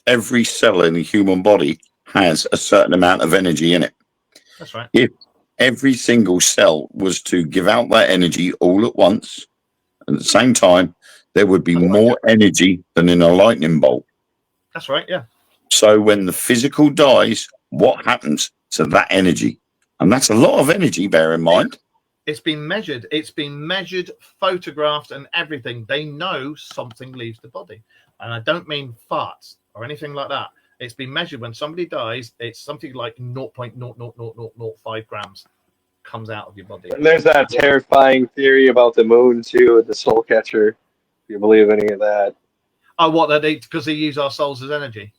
every cell in the human body has a certain amount of energy in it. That's right. If every single cell was to give out that energy all at once, at the same time, there would be more energy than in a lightning bolt. That's right, yeah. So when the physical dies, what happens to that energy? And that's a lot of energy, bear in mind. It's been measured. It's been measured, photographed, and everything. They know something leaves the body. And I don't mean farts or anything like that. It's been measured. When somebody dies, it's something like 0.00005 grams comes out of your body. And there's that terrifying theory about the moon, too, with the soul catcher. Do you believe any of that? Oh, what that because they use our souls as energy.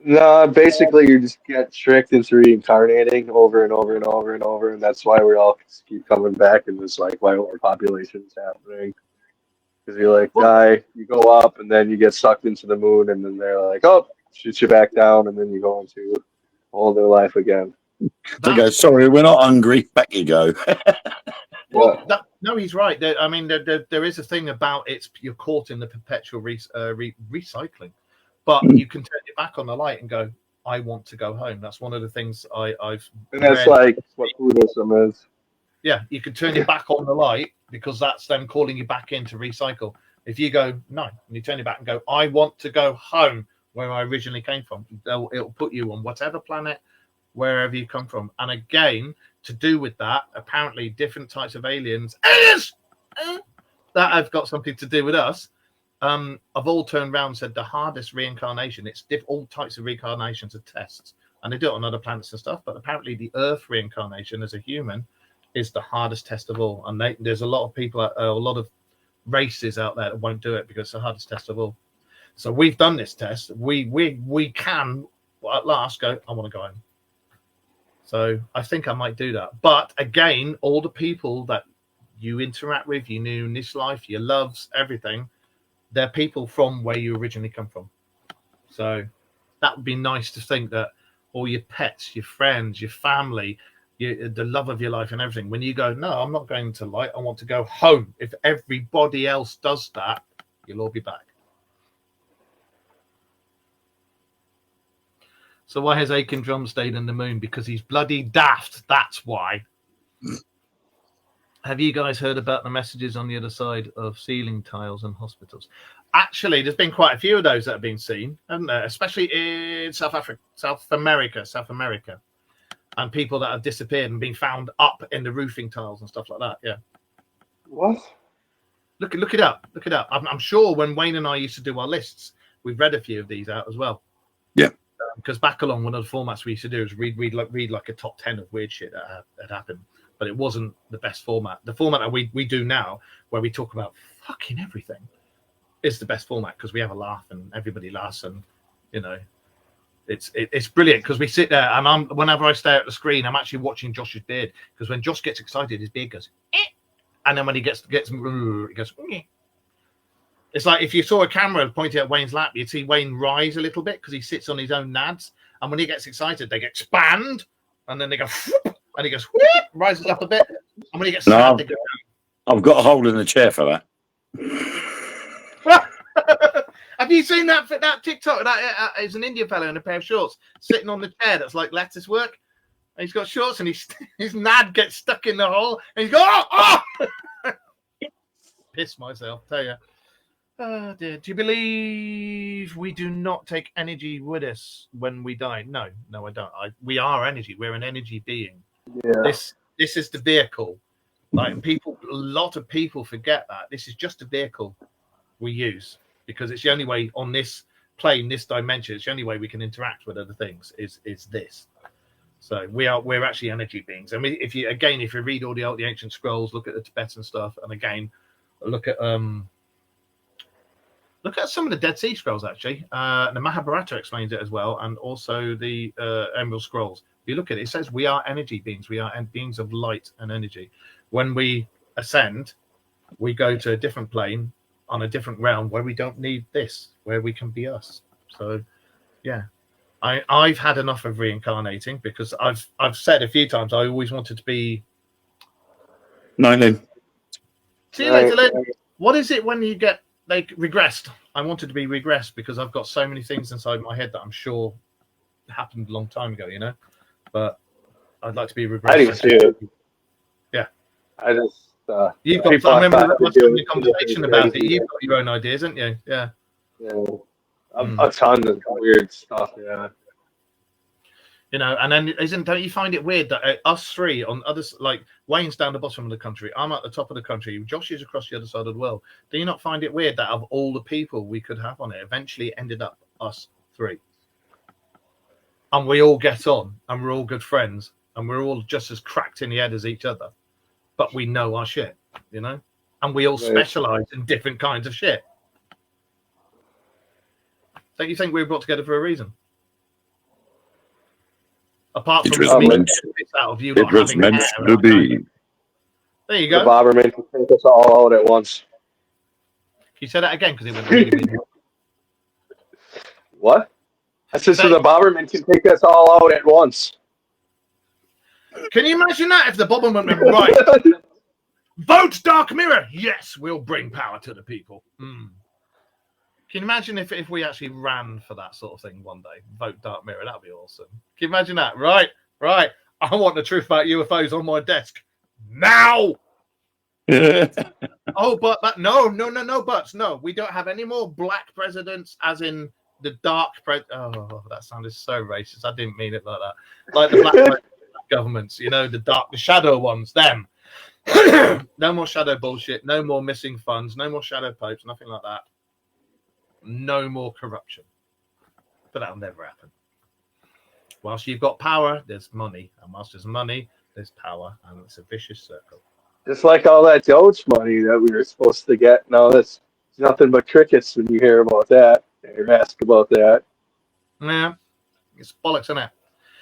No, basically you just get tricked into reincarnating over and over and over and over, and that's why we all keep coming back, and it's like why overpopulation is happening. Because you like die, you go up, and then you get sucked into the moon, and then they're like, oh, shoot you back down, and then you go into all their life again. They go, sorry, we're not hungry. Back you go. Well, no, he's right. I mean, there is a thing about you're caught in the perpetual recycling, but you can turn it back on the light and go, I want to go home. That's one of the things I've. And that's read. like what Buddhism is. Yeah, you can turn it back on the light because that's them calling you back in to recycle. If you go, no, and you turn it back and go, I want to go home where I originally came from, it'll put you on whatever planet, wherever you come from. And again, to do with that, apparently different types of aliens that have got something to do with us, have all turned around and said the hardest reincarnation, it's all types of reincarnations are tests. And they do it on other planets and stuff, but apparently the Earth reincarnation as a human is the hardest test of all. And there's a lot of people, a lot of races out there that won't do it because it's the hardest test of all. So we've done this test. We can at last go, I want to go home. So I think I might do that. But again, all the people that you interact with, you knew in this life, your loves, everything, they're people from where you originally come from. So that would be nice to think that all your pets, your friends, your family, the love of your life and everything, when you go, no, I'm not going to light, I want to go home. If everybody else does that, you'll all be back. So why has Aiken Drum stayed in the moon? Because he's bloody daft. That's why. Have you guys heard about the messages on the other side of ceiling tiles and hospitals? Actually, there's been quite a few of those that have been seen, haven't there? Especially in South America, and people that have disappeared and been found up in the roofing tiles and stuff like that. Yeah. What? Look it up. Look it up. I'm sure when Wayne and I used to do our lists, we've read a few of these out as well. Yeah. Because back along, one of the formats we used to do is read like a top 10 of weird shit that happened, but it wasn't the best format. The format that we do now, where we talk about fucking everything, is the best format because we have a laugh and everybody laughs, and you know, it's brilliant because we sit there and whenever I stare at the screen, I'm actually watching Josh's beard, because when Josh gets excited, his beard goes, eh! And then when he gets it goes, eh! It's like if you saw a camera pointing at Wayne's lap, you'd see Wayne rise a little bit because he sits on his own nads. And when he gets excited, they expand, and then they go, and he goes, whoop, rises up a bit. And when he gets sad, they go I've got a hole in the chair for that. Have you seen that TikTok? That is an Indian fellow in a pair of shorts sitting on the chair that's like lettuce work. And he's got shorts, and his nad gets stuck in the hole, and he's going, oh! Piss myself, tell you. Oh dear. Do you believe we do not take energy with us when we die? No, I don't. We are energy. We're an energy being. Yeah. This is the vehicle. Like a lot of people forget that this is just a vehicle we use, because it's the only way on this plane, this dimension. It's the only way we can interact with other things. Is this? So we're actually energy beings. I mean, if you read all the ancient scrolls, look at the Tibetan stuff, and again, look at some of the Dead Sea Scrolls, actually. The Mahabharata explains it as well, and also the Emerald Scrolls. If you look at it, it says we are energy beings. We are beings of light and energy. When we ascend, we go to a different plane on a different realm where we don't need this, where we can be us. So, yeah. I've had enough of reincarnating, because I've said a few times I always wanted to be... Night, Lynn. See you later, Lynn. What is it when you get... like regressed? I wanted to be regressed because I've got so many things inside my head that I'm sure happened a long time ago, you know. But I'd like to be regressed. I do too. Yeah. I just you've got. I remember us having a conversation about it. You've got your own ideas, haven't you? Yeah. Yeah. A ton of weird stuff. Yeah. You know, and then don't you find it weird that us three on others, like Wayne's down the bottom of the country, I'm at the top of the country, Josh is across the other side of the world. Do you not find it weird that of all the people we could have on it, eventually ended up us three? And we all get on, and we're all good friends, and we're all just as cracked in the head as each other, but we know our shit, you know? And we all specialize in different kinds of shit. Don't you think we were brought together for a reason? Apart It from was the meant- benefits out of you It not was having meant hair to and be. there you The go. Bobberman can take us all out at once. Can you say that again? Because it went really, really. What? I said, so the Bobberman can take us all out at once. Can you imagine that if the Bobberman went right? Vote Dark Mirror. Yes, we'll bring power to the people. Mm. Can you imagine if we actually ran for that sort of thing one day? Vote Dark Mirror. That'd be awesome. Can you imagine that? Right. I want the truth about UFOs on my desk now. Oh, but no. But no, we don't have any more black presidents, as in the dark Oh, that sounded so racist. I didn't mean it like that. Like the black governments, the shadow ones. Them. No more shadow bullshit. No more missing funds. No more shadow popes. Nothing like that. No more corruption. But that'll never happen. Whilst you've got power, there's money, and whilst there's money, there's power, and it's a vicious circle. Just like all that Doge money that we were supposed to get. No, that's nothing but crickets when you hear about that. You ask about that. Yeah, it's bollocks, isn't it?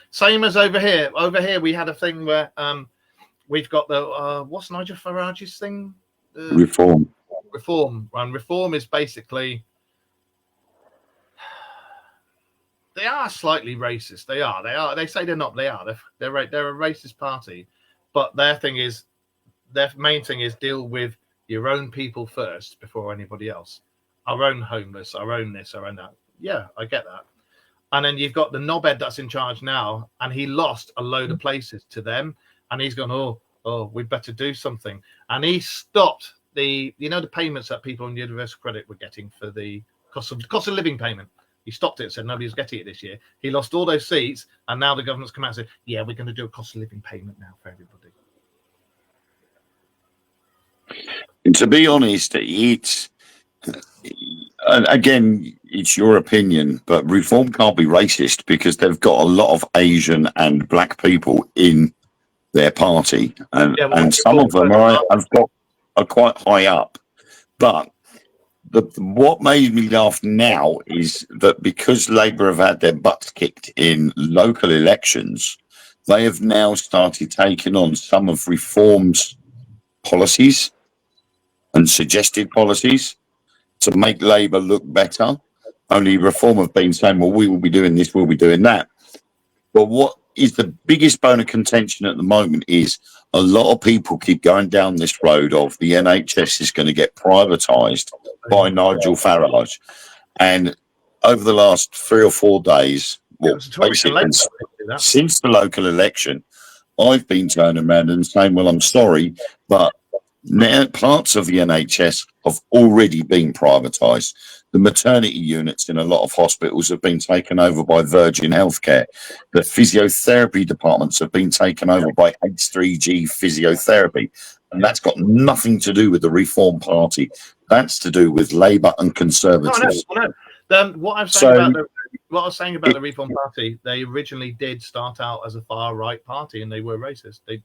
Same as over here. Over here, we had a thing where we've got the what's Nigel Farage's thing? Reform. Reform. And reform is basically they are slightly racist. They are. They say they're not. They are. They're a racist party, but their main thing is deal with your own people first before anybody else. Our own homeless, our own this, our own that. Yeah, I get that. And then you've got the knobhead that's in charge now, and he lost a load of places to them, and he's gone, oh, we better do something. And he stopped the payments that people on Universal Credit were getting for the cost of living payment. He stopped it and said nobody was getting it this year. He lost all those seats, and now the government's come out and said, yeah, we're going to do a cost of living payment now for everybody. And to be honest, again, it's your opinion, but reform can't be racist because they've got a lot of Asian and black people in their party, and some of them are quite high up. But what made me laugh now is that because Labour have had their butts kicked in local elections, they have now started taking on some of Reform's policies and suggested policies to make Labour look better. Only Reform have been saying, well, we will be doing this, we'll be doing that. But what is the biggest bone of contention at the moment is a lot of people keep going down this road of the NHS is going to get privatised by Nigel Farage. And over the last 3 or 4 days, well, basically, since the local election, I've been turning around and saying, well, I'm sorry, but now parts of the NHS have already been privatised. The maternity units in a lot of hospitals have been taken over by Virgin Healthcare. The physiotherapy departments have been taken over by H3G Physiotherapy. And that's got nothing to do with the Reform Party. That's to do with Labour and Conservatives. I know. What I was saying about the Reform Party, they originally did start out as a far right party, and they were racist. They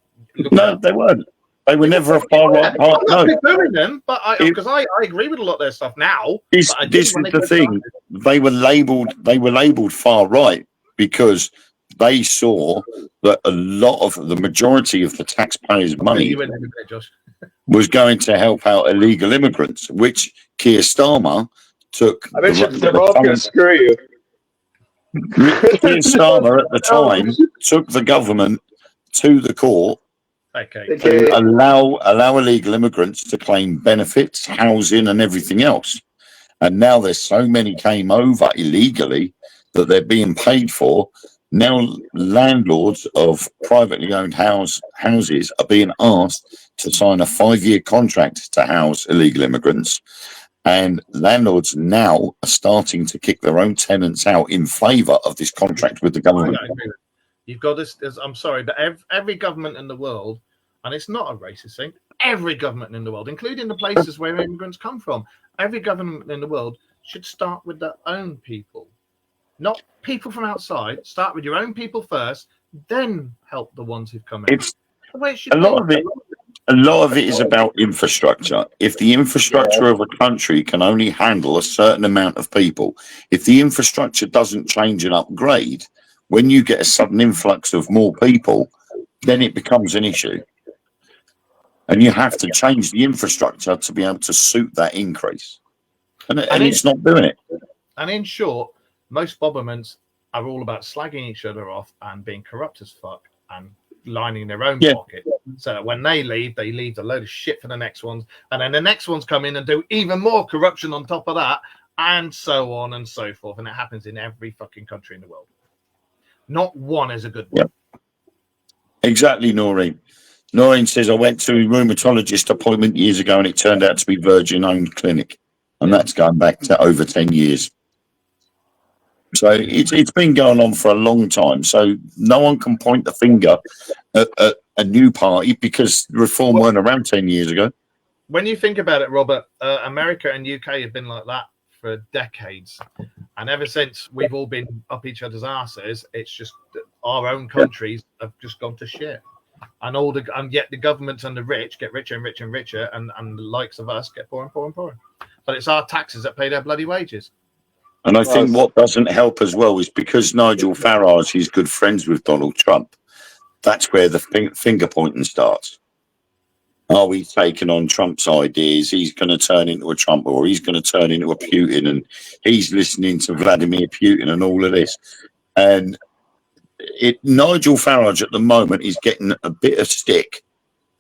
weren't. They were never a far right party. I'm not booing them, but because I agree with a lot of their stuff now. This is the thing. They were labelled far right because they saw that the majority of the taxpayers' money was going to help out illegal immigrants, which Keir Starmer took. I mentioned they're both going to screw you. Keir Starmer at the time took the government to the court to allow illegal immigrants to claim benefits, housing, and everything else. And now there's so many came over illegally that they're being paid for. Now landlords of privately owned houses are being asked to sign a 5-year contract to house illegal immigrants. And landlords now are starting to kick their own tenants out in favour of this contract with the government. You've got this. I'm sorry, but every government in the world, and it's not a racist thing, every government in the world, including the places where immigrants come from, every government in the world should start with their own people, not people from outside. Start with your own people first, then help the ones who've come in. It's a lot a lot of it is about infrastructure. If the infrastructure of a country can only handle a certain amount of people, if the infrastructure doesn't change and upgrade, when you get a sudden influx of more people, then it becomes an issue. And you have to change the infrastructure to be able to suit that increase. And it's not doing it. And in short, most Bobermans are all about slagging each other off and being corrupt as fuck and lining their own pocket. So that when they leave a load of shit for the next ones. And then the next ones come in and do even more corruption on top of that, and so on and so forth. And it happens in every fucking country in the world. Not one is a good one. Yep. Exactly, Noreen. Noreen says, I went to a rheumatologist appointment years ago and it turned out to be Virgin-owned clinic. And that's going back to over 10 years. So it's been going on for a long time. So no one can point the finger at a new party because reform weren't around 10 years ago. When you think about it, Robert, America and UK have been like that for decades. And ever since we've all been up each other's asses, it's just our own countries have just gone to shit. And yet the governments and the rich get richer and richer and richer, and the likes of us get poorer and poorer and poorer. But it's our taxes that pay their bloody wages. And I think what doesn't help as well is because Nigel Farage is good friends with Donald Trump. That's where the finger pointing starts. Are we taking on Trump's ideas? He's going to turn into a Trump, or he's going to turn into a Putin, and he's listening to Vladimir Putin and all of this. And Nigel Farage at the moment is getting a bit of stick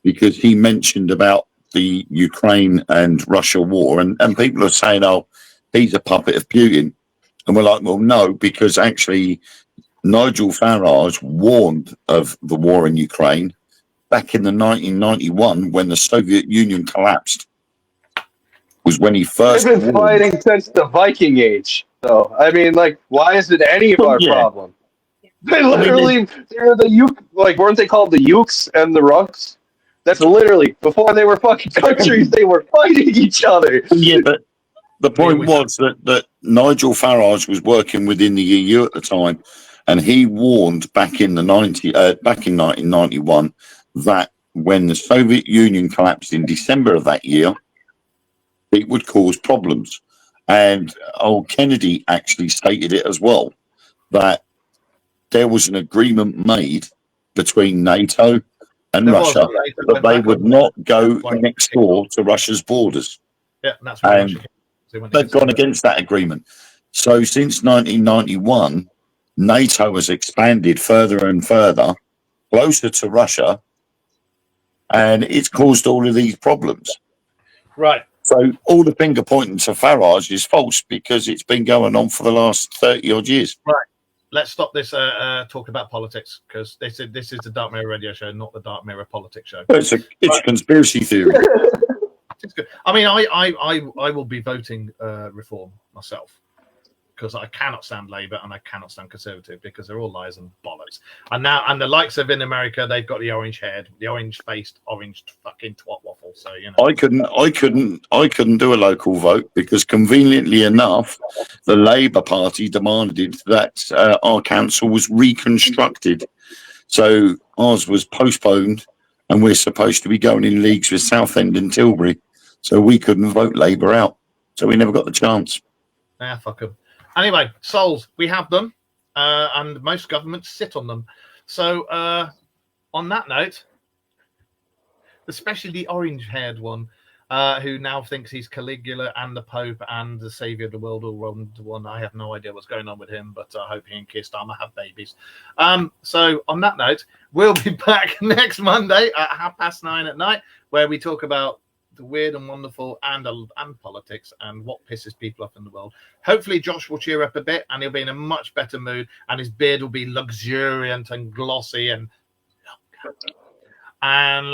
because he mentioned about the Ukraine and Russia war, and people are saying, oh, he's a puppet of Putin. And we're like, well, no, because actually Nigel Farage warned of the war in Ukraine back in the 1991 when the Soviet Union collapsed. Was when he first They've been fighting since the Viking Age. So, I mean, like, why is it any of our problem? They literally, they're the Uk, like, weren't they called the Ukes and the Ruks? That's literally, before they were fucking countries, they were fighting each other. Yeah, but the point was that Nigel Farage was working within the EU at the time, and he warned back in 1991 that when the Soviet Union collapsed in December of that year, it would cause problems. And old Kennedy actually stated it as well, that there was an agreement made between NATO and Russia that they would not go next door to Russia's borders. Yeah, and that's and they've gone against that agreement. So since 1991, NATO has expanded further and further, closer to Russia, and it's caused all of these problems. Right. So all the finger pointing to Farage is false because it's been going on for the last 30 odd years. Right. Let's stop this talk about politics, because this is the Dark Mirror radio show, not the Dark Mirror politics show. It's a conspiracy theory. It's good. I mean, I will be voting reform myself, because I cannot stand Labour and I cannot stand Conservative, because they're all lies and bollocks. And the likes of in America, they've got the orange haired, the orange faced, orange fucking twat waffle. So you know, I couldn't do a local vote because conveniently enough, the Labour Party demanded that our council was reconstructed. So ours was postponed, and we're supposed to be going in leagues with Southend and Tilbury. So we couldn't vote Labour out. So we never got the chance. Fuck them. Anyway, souls, we have them, and most governments sit on them. So on that note, especially the orange-haired one, who now thinks he's Caligula and the Pope and the Saviour of the world all rolled into one. I have no idea what's going on with him, but I hope he and Keir Starmer have babies. So on that note, we'll be back next Monday at 9:30 at night, where we talk about the weird and wonderful and politics and what pisses people off in the world. Hopefully Josh will cheer up a bit and he'll be in a much better mood, and his beard will be luxuriant and glossy and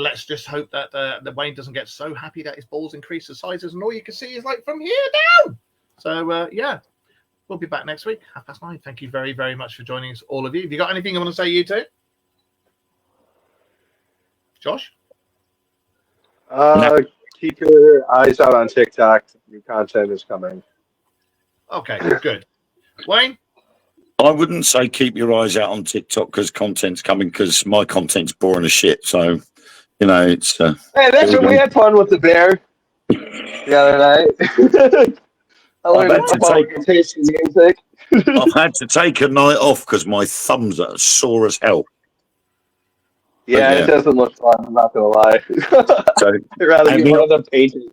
let's just hope that the Wayne doesn't get so happy that his balls increase the sizes and all you can see is like from here down. So yeah, we'll be back next week 9:30. Thank you very, very much for joining us, all of you. Have you got anything you want to say, you two? Josh? Keep your eyes out on TikTok. New content is coming. Okay, good. Wayne? I wouldn't say keep your eyes out on TikTok because content's coming, because my content's boring as shit. So You know, it's. Hey, that's what we had fun with the bear the other night. I learned had to about tasting music. I've had to take a night off because my thumbs are sore as hell. Yeah, yeah. it doesn't look fun. I'm not gonna lie. So I'd rather be one of the painters.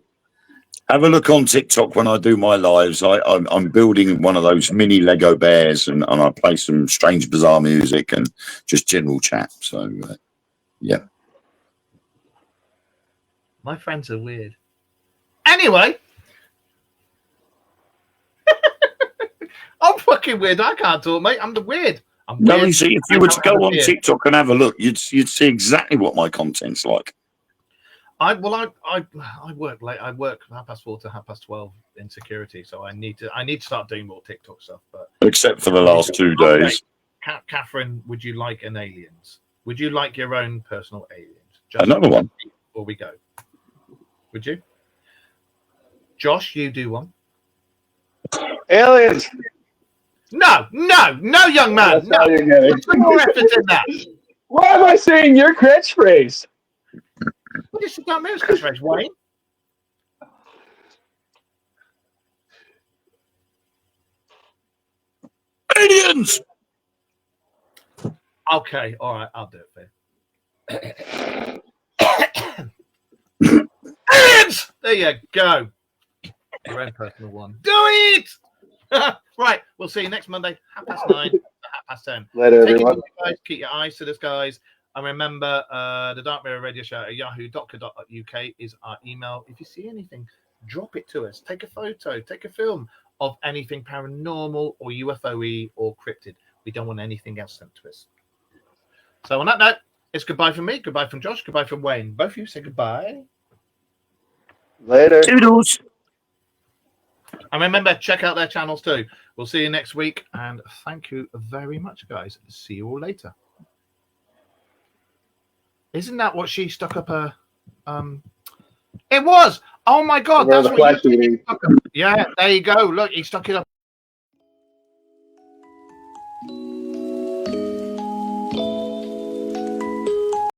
have a look on TikTok when I do my lives. I'm building one of those mini Lego bears, and I play some strange, bizarre music and just general chat. So, yeah. My friends are weird. Anyway, I'm fucking weird. I can't talk, mate. I'm the weird. I'm No, weird. you see, if you were to go on TikTok and have a look, you'd see exactly what my content's like. I work late. I work 4:30 to 12:30 in security, so I need to start doing more TikTok stuff. But Except for the last 2 days. Catherine, would you like an aliens? Would you like your own personal aliens? Another one. Before we go, would you? Josh, you do one. Aliens. No, young man. That's how No, you're getting. put more effort in that. Why am I saying your catchphrase? What is the damn catchphrase, Wayne? Aliens! Okay, all right, I'll do it for you. Aliens! There you go. Your own personal one. Do it! Right, we'll see you next Monday, 9:30 to 10:30. Later, Take it everyone. easy, guys. Keep your eyes to the skies. And remember, the Dark Mirror Radio Show at yahoo.co.uk is our email. If you see anything, drop it to us. Take a photo, take a film of anything paranormal or UFO-y or cryptid. We don't want anything else sent to us. So on that note, it's goodbye from me, goodbye from Josh, goodbye from Wayne. Both of you say goodbye. Later. Toodles. And remember, check out their channels too. We'll see you next week. And thank you very much, guys. See you all later. Isn't that what she stuck up her? It was. Oh my God, that's what you stuck up. Yeah, there you go. Look, he stuck it up.